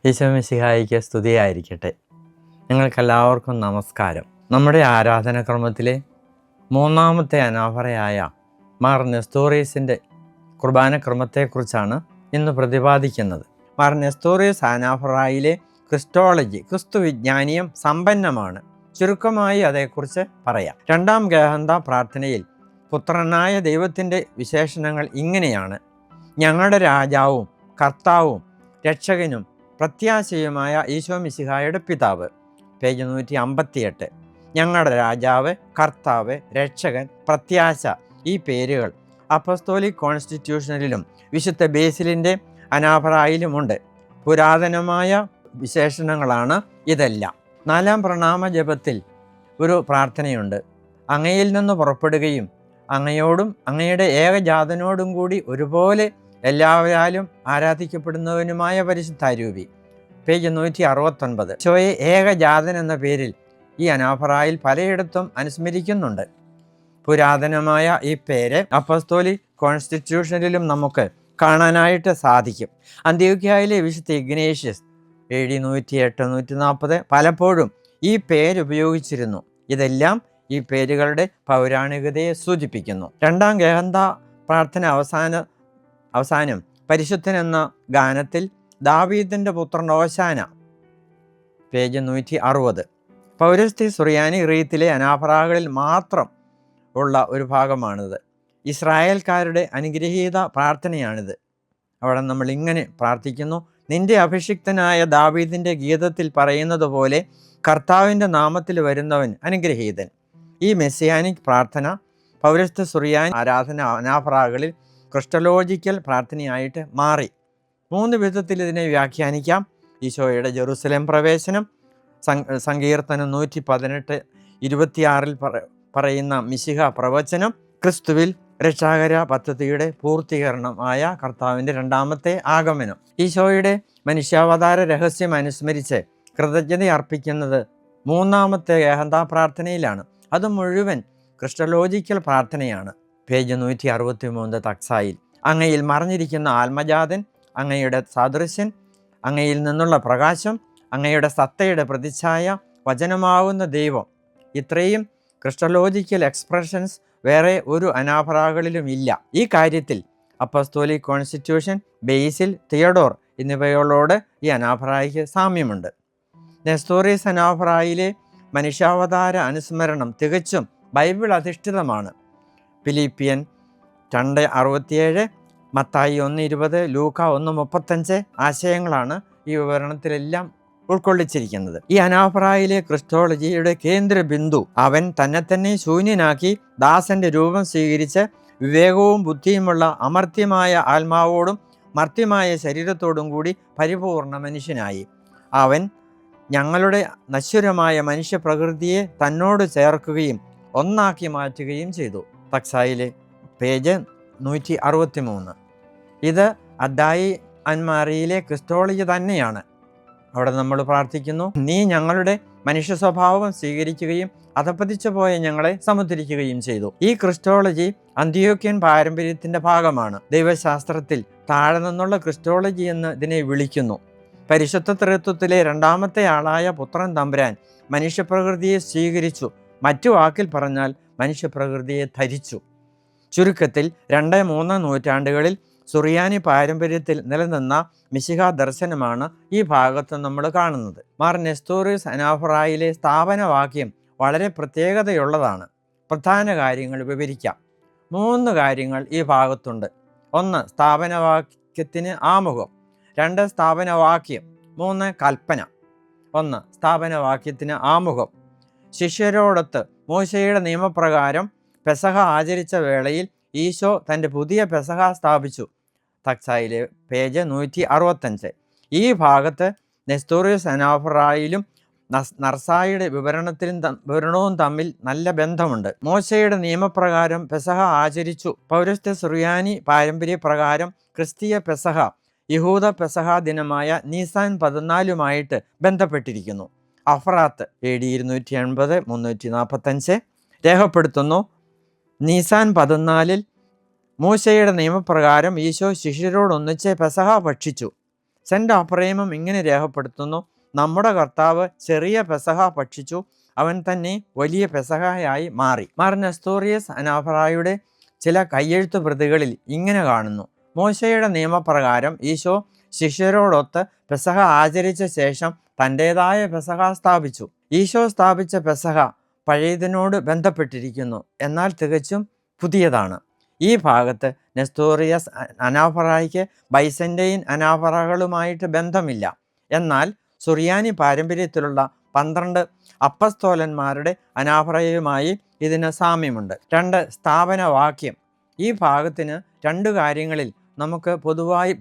ഈശോ മിശിഹായിക്ക് സ്തുതിയായിരിക്കട്ടെ. നിങ്ങൾക്കെല്ലാവർക്കും നമസ്കാരം. നമ്മുടെ ആരാധനാക്രമത്തിലെ മൂന്നാമത്തെ അനാഫറയായ മാർ നെസ്തോറിയസിൻ്റെ കുർബാനക്രമത്തെക്കുറിച്ചാണ് ഇന്ന് പ്രതിപാദിക്കുന്നത്. മാർ നെസ്തോറിയസ് അനാഫറയിലെ ക്രിസ്റ്റോളജി, ക്രിസ്തുവിജ്ഞാനീയം സമ്പന്നമാണ്. ചുരുക്കമായി അതേക്കുറിച്ച് പറയാം. രണ്ടാം ഗഹന്ത പ്രാർത്ഥനയിൽ പുത്രനായ ദൈവത്തിൻ്റെ വിശേഷണങ്ങൾ ഇങ്ങനെയാണ്: ഞങ്ങളുടെ രാജാവും കർത്താവും രക്ഷകനും പ്രത്യാശയുമായ ഈശോ മിശിഹായുടെ പിതാവ്. പേജ് 158. ഞങ്ങളുടെ രാജാവ്, കർത്താവ്, രക്ഷകൻ, പ്രത്യാശ ഈ പേരുകൾ അപ്പസ്തോലിക് കോൺസ്റ്റിറ്റ്യൂഷനിലും വിശുദ്ധ ബേസിലിൻ്റെ അനാഫറായിലുമുണ്ട്. പുരാതനമായ വിശേഷണങ്ങളാണ് ഇതെല്ലാം. നാലാം പ്രണാമ ജപത്തിൽ ഒരു പ്രാർത്ഥനയുണ്ട്: അങ്ങയിൽ നിന്ന് പുറപ്പെടുകയും അങ്ങയോടും അങ്ങയുടെ ഏകജാതനോടും കൂടി ഒരുപോലെ എല്ലാവരാലും ആരാധിക്കപ്പെടുന്നവനുമായ പരിശുദ്ധാരൂപി. പേജ് 169. ഈശോയെ ഏകജാതൻ എന്ന പേരിൽ ഈ അനാഫറായിൽ പലയിടത്തും അനുസ്മരിക്കുന്നുണ്ട്. പുരാതനമായ ഈ പേര് അപ്പസ്തോലിക് കോൺസ്റ്റിറ്റ്യൂഷനിലും നമുക്ക് കാണാനായിട്ട് സാധിക്കും. അന്ത്യോക്യയിലെ വിശുദ്ധ ഇഗ്നേഷ്യസ് AD 108, 140 പലപ്പോഴും ഈ പേരുപയോഗിച്ചിരുന്നു. ഇതെല്ലാം ഈ പേരുകളുടെ പൗരാണികതയെ സൂചിപ്പിക്കുന്നു. രണ്ടാം ഗഹന്ത പ്രാർത്ഥന അവസാനം പരിശുദ്ധൻ എന്ന ഗാനത്തിൽ ദാവീദിൻ്റെ പുത്രൻ ഓശാന. പേജ് 160. പൗരസ്ത്യ സുറിയാനി റീത്തിലെ അനാഫറാകളിൽ മാത്രം ഉള്ള ഒരു ഭാഗമാണിത്. ഇസ്രായേൽക്കാരുടെ അനുഗ്രഹീത പ്രാർത്ഥനയാണിത്. അവിടെ നമ്മൾ ഇങ്ങനെ പ്രാർത്ഥിക്കുന്നു: നിന്റെ അഭിഷിക്തനായ ദാവീദിൻ്റെ ഗീതത്തിൽ പറയുന്നത് പോലെ കർത്താവിൻ്റെ നാമത്തിൽ വരുന്നവൻ അനുഗ്രഹീതൻ. ഈ മെസ്സിയാനിക് പ്രാർത്ഥന പൗരസ്ത്യ സുറിയാനി ആരാധന അനാഫറാകളിൽ ക്രിസ്റ്റലോജിക്കൽ പ്രാർത്ഥനയായിട്ട് മാറി. 3 വിധത്തിൽ ഇതിനെ വ്യാഖ്യാനിക്കാം. ഈശോയുടെ ജെറുസലേം പ്രവേശനം, സങ്കീർത്തനം 118, 26 പറയുന്ന മിശിഹ പ്രവചനം, ക്രിസ്തുവിൽ രക്ഷാകര പദ്ധതിയുടെ പൂർത്തീകരണമായ കർത്താവിൻ്റെ രണ്ടാമത്തെ ആഗമനം. ഈശോയുടെ മനുഷ്യാവതാര രഹസ്യം അനുസ്മരിച്ച് കൃതജ്ഞത അർപ്പിക്കുന്നത് മൂന്നാമത്തെ ഗഹന്ത പ്രാർത്ഥനയിലാണ്. അത് മുഴുവൻ ക്രിസ്റ്റലോജിക്കൽ പ്രാർത്ഥനയാണ്. പേജ് 163 തക്സായിൽ: അങ്ങയിൽ മറഞ്ഞിരിക്കുന്ന ആത്മജാതൻ, അങ്ങയുടെ സാദൃശ്യൻ, അങ്ങയിൽ നിന്നുള്ള പ്രകാശം, അങ്ങയുടെ സത്തയുടെ പ്രതിച്ഛായ, വചനമാവുന്ന ദൈവം. ഇത്രയും ക്രിസ്റ്റലോജിക്കൽ എക്സ്പ്രഷൻസ് വേറെ ഒരു അനാഫറാകളിലും ഇല്ല. ഈ കാര്യത്തിൽ അപ്പസ്തോലിക് കോൺസ്റ്റിറ്റ്യൂഷൻ, ബേസിൽ, തിയഡോർ എന്നിവയോട് ഈ അനാഫറായിക്ക് സാമ്യമുണ്ട്. നെസ്തോറിയസ് അനാഫറായിലെ മനുഷ്യാവതാര അനുസ്മരണം തികച്ചും ബൈബിൾ അധിഷ്ഠിതമാണ്. ഫിലിപ്പിയൻ 2:67, മത്തായി 1:20, ലൂക്ക 1:35 ആശയങ്ങളാണ് ഈ വിവരണത്തിലെല്ലാം ഉൾക്കൊള്ളിച്ചിരിക്കുന്നത്. ഈ അനാഫറായിലെ ക്രിസ്റ്റോളജിയുടെ കേന്ദ്ര ബിന്ദു അവൻ തന്നെ ശൂന്യനാക്കി ദാസന്റെ രൂപം സ്വീകരിച്ച് വിവേകവും ബുദ്ധിയുമുള്ള അമർത്യമായ ആത്മാവോടും മർത്യമായ ശരീരത്തോടും കൂടി പരിപൂർണ മനുഷ്യനായി. അവൻ ഞങ്ങളുടെ നശ്വരമായ മനുഷ്യപ്രകൃതിയെ തന്നോട് ചേർക്കുകയും ഒന്നാക്കി മാറ്റുകയും ചെയ്തു. തക്സായിലെ പേജ് 163. ഇത് അദ്ദായി അൻമാറിയിലെ ക്രിസ്റ്റോളജി തന്നെയാണ്. അവിടെ നമ്മൾ പ്രാർത്ഥിക്കുന്നു: നീ ഞങ്ങളുടെ മനുഷ്യ സ്വഭാവം സ്വീകരിക്കുകയും അധപ്പതിച്ചു പോയ ഞങ്ങളെ സമുദ്ധരിക്കുകയും ചെയ്തു. ഈ ക്രിസ്റ്റോളജി അന്ത്യോക്യൻ പാരമ്പര്യത്തിൻ്റെ ഭാഗമാണ്. ദൈവശാസ്ത്രത്തിൽ താഴെ നിന്നുള്ള ക്രിസ്റ്റോളജി എന്ന് ഇതിനെ വിളിക്കുന്നു. പരിശുദ്ധ ത്രിത്വത്തിലെ രണ്ടാമത്തെ ആളായ പുത്രൻ തമ്പുരാൻ മനുഷ്യപ്രകൃതിയെ സ്വീകരിച്ചു. മറ്റു വാക്കിൽ പറഞ്ഞാൽ മനുഷ്യപ്രകൃതിയെ ധരിച്ചു. ചുരുക്കത്തിൽ 2-3 നൂറ്റാണ്ടുകളിൽ സുറിയാനി പാരമ്പര്യത്തിൽ നിലനിന്ന മിശിഹ ദർശനമാണ് ഈ ഭാഗത്ത് നമ്മൾ കാണുന്നത്. മാർ നെസ്തോറിയസ് അനാഫറായിലെ സ്ഥാപനവാക്യം വളരെ പ്രത്യേകതയുള്ളതാണ്. പ്രധാന കാര്യങ്ങൾ വിവരിക്കാം. 3 കാര്യങ്ങൾ ഈ ഭാഗത്തുണ്ട്. 1 സ്ഥാപനവാക്യത്തിന് ആമുഖം, 2 സ്ഥാപനവാക്യം, 3 കൽപ്പന. 1 സ്ഥാപനവാക്യത്തിന് ആമുഖം: ശിഷ്യരോടൊത്ത് മോശയുടെ നിയമപ്രകാരം പെസഹ ആചരിച്ച വേളയിൽ ഈശോ തൻ്റെ പുതിയ പെസഹ സ്ഥാപിച്ചു. തക്സായിലെ പേജ് 165. ഈ ഭാഗത്ത് നെസ്തോറിയസ് അനാഫറായിലും നർസായിയുടെ വിവരണവും തമ്മിൽ നല്ല ബന്ധമുണ്ട്. മോശയുടെ നിയമപ്രകാരം പെസഹ ആചരിച്ചു. പൗരസ്ത്യ സുറിയാനി പാരമ്പര്യപ്രകാരം ക്രിസ്തീയ പെസഹ യഹൂദ പെസഹ ദിനമായ നീസാൻ 14 ബന്ധപ്പെട്ടിരിക്കുന്നു. അഫ്രാത്ത് AD 280, 345 രേഖപ്പെടുത്തുന്നു: നീസാൻ 14 മൂശയുടെ നിയമപ്രകാരം ഈശോ ശിഷ്യരോടൊന്നിച്ച് പെസഹ ഭക്ഷിച്ചു. സെന്റ് അഫ്രൈമും ഇങ്ങനെ രേഖപ്പെടുത്തുന്നു: നമ്മുടെ കർത്താവ് ചെറിയ പെസഹ ഭക്ഷിച്ചു, അവൻ തന്നെ വലിയ പെസഹയായി മാറി. മാർ നെസ്തോറിയസ് അനാഫറായുടെ ചില കയ്യെഴുത്ത് പ്രതികളിൽ ഇങ്ങനെ കാണുന്നു: മോശയുടെ നിയമപ്രകാരം ഈശോ ശിഷ്യരോടൊത്ത് പെസഹ ആചരിച്ച ശേഷം തൻ്റെതായ പെസഹ സ്ഥാപിച്ചു. ഈശോ സ്ഥാപിച്ച പെസഹ പഴയതിനോട് ബന്ധപ്പെട്ടിരിക്കുന്നു, എന്നാൽ തികച്ചും പുതിയതാണ്. ഈ ഭാഗത്ത് നെസ്തോറിയസ് അനാഫറായ്ക്ക് ബൈസൻ്റെയിൻ അനാഫറകളുമായിട്ട് ബന്ധമില്ല. എന്നാൽ സുറിയാനി പാരമ്പര്യത്തിലുള്ള 12 അപ്പസ്തോലന്മാരുടെ അനാഫറയുമായി ഇതിന് സാമ്യമുണ്ട്. 2 സ്ഥാപനവാക്യം. ഈ ഭാഗത്തിന് 2 കാര്യങ്ങളിൽ നമുക്ക്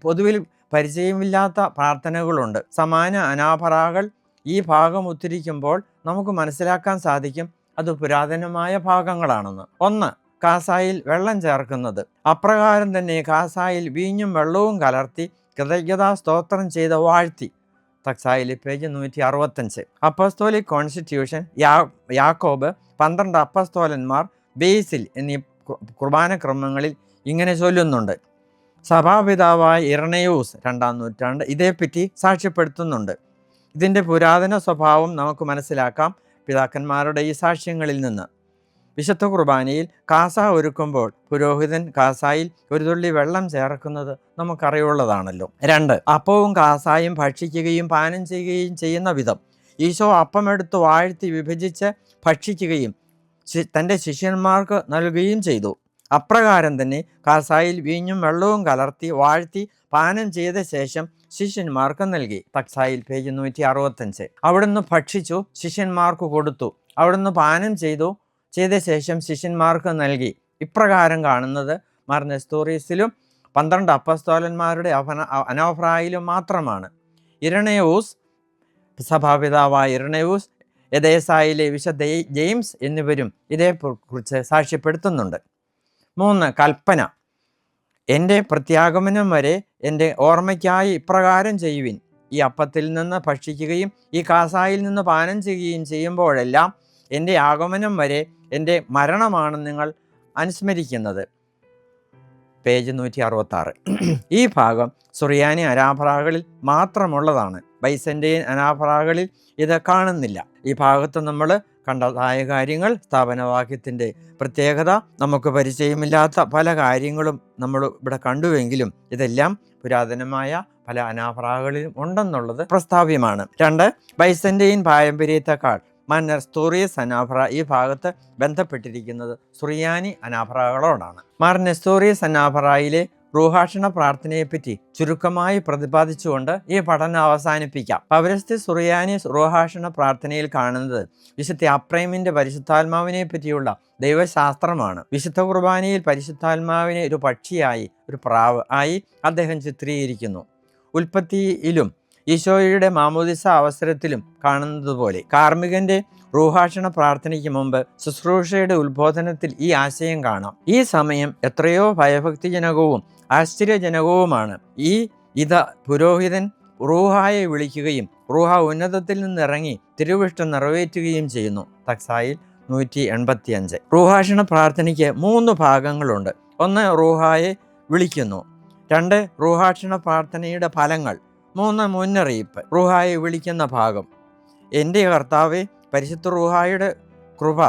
പൊതുവിൽ പരിചയമില്ലാത്ത പ്രാർത്ഥനകളുണ്ട്. സമാന അനാഫറകൾ ഈ ഭാഗം ഉദ്ധരിക്കുമ്പോൾ നമുക്ക് മനസ്സിലാക്കാൻ സാധിക്കും അത് പുരാതനമായ ഭാഗങ്ങളാണെന്ന്. 1. കാസായിൽ വെള്ളം ചേർക്കുന്നത്. അപ്രകാരം തന്നെ കാസായിൽ വീഞ്ഞും വെള്ളവും കലർത്തി കൃതജ്ഞതാ സ്തോത്രം ചെയ്ത് വാഴ്ത്തി. തക്സായിൽ പേജ് 165. Apostolic constitution. യാക്കോബ് 12 അപ്പസ്തോലന്മാർ ബേസിൽ എന്നീ കുർബാന ക്രമങ്ങളിൽ ഇങ്ങനെ ചൊല്ലുന്നുണ്ട്. സഭാപിതാവായ ഇരണയൂസ് 2-ാം നൂറ്റാണ്ട് ഇതേപ്പറ്റി സാക്ഷ്യപ്പെടുത്തുന്നുണ്ട്. ഇതിൻ്റെ പുരാതന സ്വഭാവം നമുക്ക് മനസ്സിലാക്കാം പിതാക്കന്മാരുടെ ഈ സാക്ഷ്യങ്ങളിൽ നിന്ന്. വിശുദ്ധ കുർബാനയിൽ കാസ ഒരുക്കുമ്പോൾ പുരോഹിതൻ കാസായിൽ ഒരു തുള്ളി വെള്ളം ചേർക്കുന്നത് നമുക്കറിയുള്ളതാണല്ലോ. 2. അപ്പവും കാസായും ഭക്ഷിക്കുകയും പാനം ചെയ്യുകയും ചെയ്യുന്ന വിധം. ഈശോ അപ്പമെടുത്ത് വാഴ്ത്തി വിഭജിച്ച് ഭക്ഷിക്കുകയും തൻ്റെ ശിഷ്യന്മാർക്ക് നൽകുകയും ചെയ്തു. അപ്രകാരം തന്നെ കാസായിൽ വീഞ്ഞും വെള്ളവും കലർത്തി വാഴ്ത്തി പാനം ചെയ്ത ശേഷം ശിഷ്യന്മാർക്ക് നൽകി. തക്സായിൽ പേജ് 165. അവിടുന്ന് ഭക്ഷിച്ചു, ശിഷ്യന്മാർക്ക് കൊടുത്തു. അവിടുന്ന് പാനം ചെയ്ത ശേഷം ശിഷ്യന്മാർക്ക് നൽകി. ഇപ്രകാരം കാണുന്നത് മാർ നെസ്തോറിയസിലും 12 അപ്പസ്തോലന്മാരുടെ അനാഫ്രായിലും മാത്രമാണ്. ഇരണയൂസ്, സഭാപിതാവായ ഇരണയൂസ്, എദേസായിലെ വിശുദ്ധ ജെയിംസ് എന്നിവരും ഇതേക്കുറിച്ച് സാക്ഷ്യപ്പെടുത്തുന്നുണ്ട്. 3. കൽപ്പന. എൻ്റെ പ്രത്യാഗമനം വരെ എൻ്റെ ഓർമ്മയ്ക്കായി ഇപ്രകാരം ചെയ്യുവിൻ. ഈ അപ്പത്തിൽ നിന്ന് ഭക്ഷിക്കുകയും ഈ കാസായിൽ നിന്ന് പാനം ചെയ്യുകയും ചെയ്യുമ്പോഴെല്ലാം എൻ്റെ ആഗമനം വരെ എൻ്റെ മരണമാണ് നിങ്ങൾ അനുസ്മരിക്കുന്നത്. പേജ് 166. ഈ ഭാഗം സുറിയാനി അനാഫറകളിൽ മാത്രമുള്ളതാണ്. ബൈസൻ്റെയിൻ അനാഫറകളിൽ ഇത് കാണുന്നില്ല. ഈ ഭാഗത്ത് നമ്മൾ കണ്ടതായ കാര്യങ്ങൾ, സ്ഥാപനവാക്യത്തിൻ്റെ പ്രത്യേകത, നമുക്ക് പരിചയമില്ലാത്ത പല കാര്യങ്ങളും നമ്മൾ ഇവിടെ കണ്ടുവെങ്കിലും ഇതെല്ലാം പുരാതനമായ പല അനാഫറകളിലും ഉണ്ടെന്നുള്ളത് പ്രസ്താവ്യമാണ്. 2. ബൈസൻ്റെയിൻ പാരമ്പര്യത്തെക്കാൾ മാർ നെസ്തോറിയസ് അനാഫറ ഈ ഭാഗത്ത് ബന്ധപ്പെട്ടിരിക്കുന്നത് സുറിയാനി അനാഫറകളോടാണ്. മാർ നെസ്തോറിയസ് അനാഫറയിലെ റൂഹാഷണ പ്രാർത്ഥനയെപ്പറ്റി ചുരുക്കമായി പ്രതിപാദിച്ചുകൊണ്ട് ഈ പഠനം അവസാനിപ്പിക്കാം. പൗരസ്ത്യ സുറിയാനി റൂഹാഷണ പ്രാർത്ഥനയിൽ കാണുന്നത് വിശുദ്ധ അപ്രൈമിൻ്റെ പരിശുദ്ധാത്മാവിനെ പറ്റിയുള്ള ദൈവശാസ്ത്രമാണ്. വിശുദ്ധ കുർബാനയിൽ പരിശുദ്ധാത്മാവിനെ ഒരു പക്ഷിയായി, ഒരു പ്രാവ് ആയി അദ്ദേഹം ചിത്രീകരിക്കുന്നു. ഉൽപ്പത്തിയിലും ഈശോയുടെ മാമോദിസ അവസരത്തിലും കാണുന്നത് പോലെ കാർമികന്റെ റൂഹാഷണ പ്രാർത്ഥനയ്ക്ക് മുമ്പ് ശുശ്രൂഷയുടെ ഉത്ബോധനത്തിൽ ഈ ആശയം കാണാം. ഈ സമയം എത്രയോ ഭയഭക്തിജനകവും ആശ്ചര്യജനകവുമാണ്. ഇത് പുരോഹിതൻ റൂഹായെ വിളിക്കുകയും റൂഹ ഉന്നതത്തിൽ നിന്നിറങ്ങി തിരുവിഷ്ടം നിറവേറ്റുകയും ചെയ്യുന്നു. തക്സായിൽ 185. റൂഹാഷണ പ്രാർത്ഥനയ്ക്ക് 3 ഭാഗങ്ങളുണ്ട്. 1. റൂഹായെ വിളിക്കുന്നു. 2. റൂഹാഷണ പ്രാർത്ഥനയുടെ ഫലങ്ങൾ. 3. മുന്നറിയിപ്പ്. റൂഹായെ വിളിക്കുന്ന ഭാഗം. എൻ്റെ കർത്താവെ, പരിശുദ്ധ റൂഹായുടെ കൃപ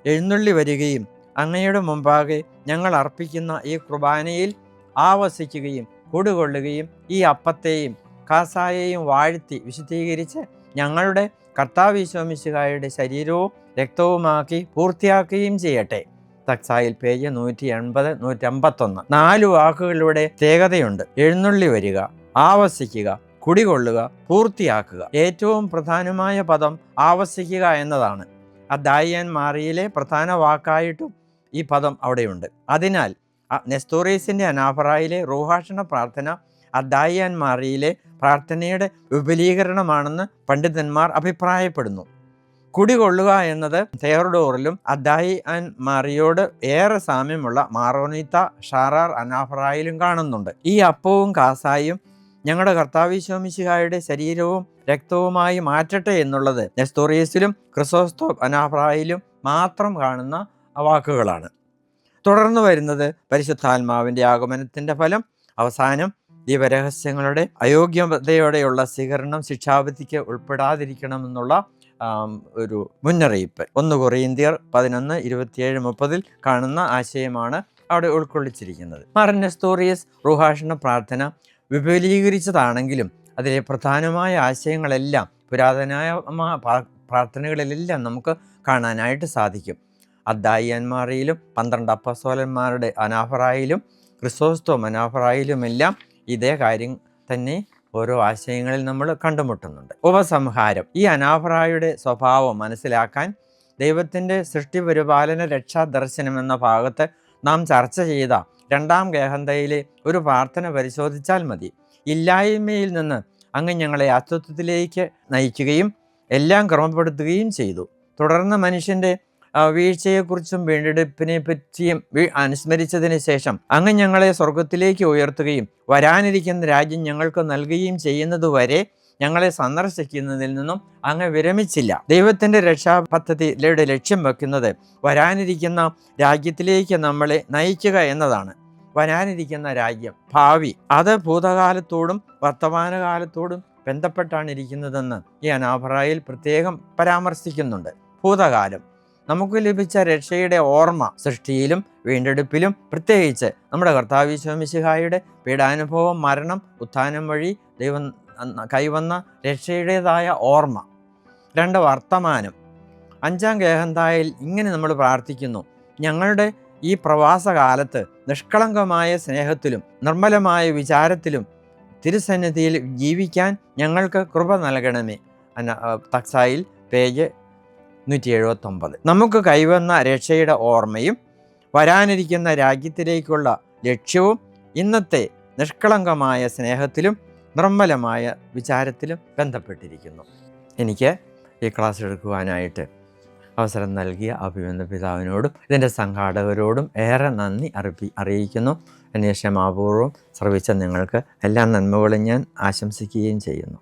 എഴുന്നള്ളി വരികയും അങ്ങയുടെ മുമ്പാകെ ഞങ്ങൾ അർപ്പിക്കുന്ന ഈ കുർബാനയിൽ ആവസിക്കുകയും കൂടുകൊള്ളുകയും ഈ അപ്പത്തെയും കാസായെയും വാഴ്ത്തി വിശുദ്ധീകരിച്ച് ഞങ്ങളുടെ കർത്താവ് ഈശോ മിശിഹായുടെ ശരീരവും രക്തവുമാക്കി പൂർത്തിയാക്കുകയും ചെയ്യട്ടെ. തക്സായിൽ പേജ് 180, 151. 4 വാക്കുകളുടെ പ്രത്യേകതയുണ്ട്. എഴുന്നള്ളി വരിക, ആവസിക്കുക, കുടികൊള്ളുക, പൂർത്തിയാക്കുക. ഏറ്റവും പ്രധാനമായ പദം ആവസിക്കുക എന്നതാണ്. അദായിയാൻ മാറിയിലെ പ്രധാന വാക്കായിട്ടും ഈ പദം അവിടെയുണ്ട്. അതിനാൽ നെസ്തോറിയസിൻ്റെ അനാഫറയിലെ റൂഹാഷണ പ്രാർത്ഥന അദായിയാൻ മാറിയിലെ പ്രാർത്ഥനയുടെ വിപുലീകരണമാണെന്ന് പണ്ഡിതന്മാർ അഭിപ്രായപ്പെടുന്നു. കുടികൊള്ളുക എന്നത് തെയോഡോറിലും അദായിയാൻ മാറിയോട് ഏറെ സാമ്യമുള്ള മാറോനീത്ത ഷാറാർ അനാഫറയിലും കാണുന്നുണ്ട്. ഈ അപ്പവും കാസായും ഞങ്ങളുടെ കർത്താവ് ഈശോ മിശിഹായുടെ ശരീരവും രക്തവുമായി മാറ്റട്ടെ എന്നുള്ളത് നെസ്തോറിയസിലും ക്രിസോസ്തോം അനാഫറയിലും മാത്രം കാണുന്ന വാക്കുകളാണ്. തുടർന്ന് വരുന്നത് പരിശുദ്ധാത്മാവിൻ്റെ ആഗമനത്തിൻ്റെ ഫലം, അവസാനം ദൈവരഹസ്യങ്ങളുടെ അയോഗ്യതയോടെയുള്ള സ്വീകരണം ശിക്ഷാവിധിക്ക് ഉൾപ്പെടാതിരിക്കണമെന്നുള്ള ഒരു മുന്നറിയിപ്പ് 1 കൊറിന്ത്യർ 11:27-30 കാണുന്ന ആശയമാണ് അവിടെ ഉൾക്കൊള്ളിച്ചിരിക്കുന്നത്. മാർ നെസ്തോറിയസ് റൂഹാഷണ പ്രാർത്ഥന വിപുലീകരിച്ചതാണെങ്കിലും അതിലെ പ്രധാനമായ ആശയങ്ങളെല്ലാം പുരാതനമായ പ്രാർത്ഥനകളിലെല്ലാം നമുക്ക് കാണാനായിട്ട് സാധിക്കും. അദ്ദായിയന്മാരിലും 12 അപ്പസ്തോലന്മാരുടെ അനാഫറായിലും ക്രിസോസ്റ്റോം അനാഫറായിലുമെല്ലാം ഇതേ കാര്യം തന്നെ ഓരോ ആശയങ്ങളിൽ നമ്മൾ കണ്ടുമുട്ടുന്നുണ്ട്. ഉപസംഹാരം: ഈ അനാഫറായുടെ സ്വഭാവം മനസ്സിലാക്കാൻ ദൈവത്തിൻ്റെ സൃഷ്ടിപരിപാലന രക്ഷാ ദർശനം എന്ന ഭാഗത്ത് നാം ചർച്ച ചെയ്ത 2-ാം ഗേഹന്തയിലെ ഒരു പ്രാർത്ഥന പരിശോധിച്ചാൽ മതി. ഇല്ലായ്മയിൽ നിന്ന് അങ്ങ് ഞങ്ങളെ അസ്തിത്വത്തിലേക്ക് നയിക്കുകയും എല്ലാം ക്രമപ്പെടുത്തുകയും ചെയ്തു. തുടർന്ന് മനുഷ്യൻ്റെ വീഴ്ചയെക്കുറിച്ചും വീണ്ടെടുപ്പിനെ പറ്റിയും അനുസ്മരിച്ചതിന് ശേഷം അങ്ങ് ഞങ്ങളെ സ്വർഗത്തിലേക്ക് ഉയർത്തുകയും വരാനിരിക്കുന്ന രാജ്യം ഞങ്ങൾക്ക് നൽകുകയും ചെയ്യുന്നതുവരെ ഞങ്ങളെ സന്ദർശിക്കുന്നതിൽ നിന്നും അങ്ങ് വിരമിച്ചില്ല. ദൈവത്തിൻ്റെ രക്ഷാപദ്ധതിയുടെ ലക്ഷ്യം വെക്കുന്നത് വരാനിരിക്കുന്ന രാജ്യത്തിലേക്ക് നമ്മളെ നയിക്കുക എന്നതാണ്. വരാനിരിക്കുന്ന രാജ്യം, ഭാവി, അത് ഭൂതകാലത്തോടും വർത്തമാനകാലത്തോടും ബന്ധപ്പെട്ടാണ് ഇരിക്കുന്നതെന്ന് ഈ അനാഫറായിൽ പ്രത്യേകം പരാമർശിക്കുന്നുണ്ട്. ഭൂതകാലം: നമുക്ക് ലഭിച്ച രക്ഷയുടെ ഓർമ്മ സൃഷ്ടിയിലും വീണ്ടെടുപ്പിലും, പ്രത്യേകിച്ച് നമ്മുടെ കർത്താവ് ഈശോ മിശിഹായുടെ പീഡാനുഭവം, മരണം, ഉത്ഥാനം വഴി ദൈവം കൈവന്ന രക്ഷയുടേതായ ഓർമ്മ. 2 വർത്തമാനം: 5-ാം ഗേഹന്തായിൽ ഇങ്ങനെ നമ്മൾ പ്രാർത്ഥിക്കുന്നു: ഞങ്ങളുടെ ഈ പ്രവാസകാലത്ത് നിഷ്കളങ്കമായ സ്നേഹത്തിലും നിർമ്മലമായ വിചാരത്തിലും തിരുസന്നിധിയിൽ ജീവിക്കാൻ ഞങ്ങൾക്ക് കൃപ നൽകണമേ. തക്സായിൽ പേജ് 179. നമുക്ക് കൈവന്ന രക്ഷയുടെ ഓർമ്മയും വരാനിരിക്കുന്ന രാജ്യത്തിലേക്കുള്ള ലക്ഷ്യവും ഇന്നത്തെ നിഷ്കളങ്കമായ സ്നേഹത്തിലും നിർമ്മലമായ വിചാരത്തിലും ബന്ധപ്പെട്ടിരിക്കുന്നു. എനിക്ക് ഈ ക്ലാസ് എടുക്കുവാനായിട്ട് അവസരം നൽകിയ അഭിമന്യ പിതാവിനോടും ഇതിൻ്റെ സംഘാടകരോടും ഏറെ നന്ദി അറിയിക്കുന്നു. എന്നെ ക്ഷമാപൂർവ്വം ശ്രവിച്ച നിങ്ങൾക്ക് എല്ലാ നന്മകളും ഞാൻ ആശംസിക്കുകയും ചെയ്യുന്നു.